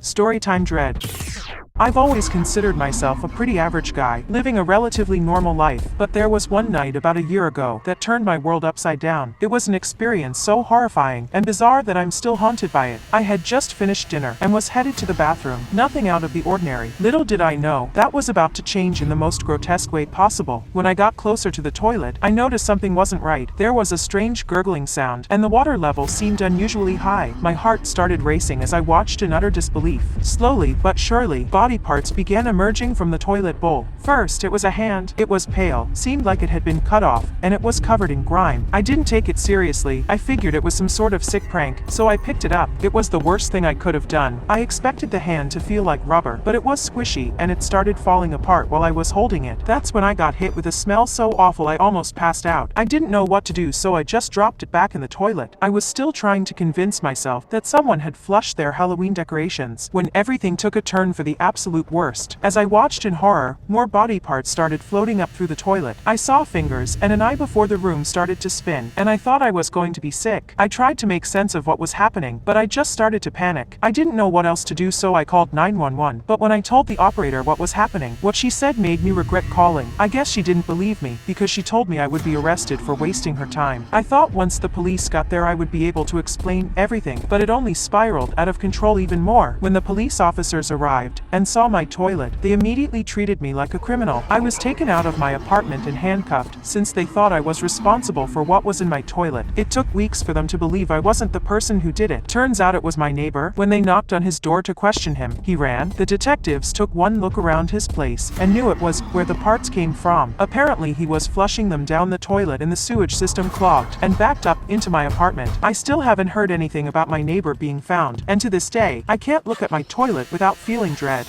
Storytime dread. I've always considered myself a pretty average guy, living a relatively normal life, but there was one night about a year ago that turned my world upside down. It was an experience so horrifying and bizarre that I'm still haunted by it. I had just finished dinner and was headed to the bathroom, nothing out of the ordinary. Little did I know, that was about to change in the most grotesque way possible. When I got closer to the toilet, I noticed something wasn't right. There was a strange gurgling sound, and the water level seemed unusually high. My heart started racing as I watched in utter disbelief. Slowly, but surely, body parts began emerging from the toilet bowl. First, it was a hand. It was pale, seemed like it had been cut off, and it was covered in grime. I didn't take it seriously. I figured it was some sort of sick prank, so I picked it up. It was the worst thing I could have done. I expected the hand to feel like rubber, but it was squishy, and it started falling apart while I was holding it. That's when I got hit with a smell so awful I almost passed out. I didn't know what to do, so I just dropped it back in the toilet. I was still trying to convince myself that someone had flushed their Halloween decorations, when everything took a turn for the absolute worst. As I watched in horror, more body parts started floating up through the toilet. I saw fingers, and an eye before the room started to spin, and I thought I was going to be sick. I tried to make sense of what was happening, but I just started to panic. I didn't know what else to do, so I called 911, but when I told the operator what was happening, what she said made me regret calling. I guess she didn't believe me, because she told me I would be arrested for wasting her time. I thought once the police got there I would be able to explain everything, but it only spiraled out of control even more. When the police officers arrived and saw my toilet, they immediately treated me like a criminal. I was taken out of my apartment and handcuffed, since they thought I was responsible for what was in my toilet. It took weeks for them to believe I wasn't the person who did it. Turns out it was my neighbor. When they knocked on his door to question him, he ran. The detectives took one look around his place and knew it was where the parts came from. Apparently he was flushing them down the toilet and the sewage system clogged and backed up into my apartment. I still haven't heard anything about my neighbor being found, and to this day, I can't look at my toilet without feeling dread.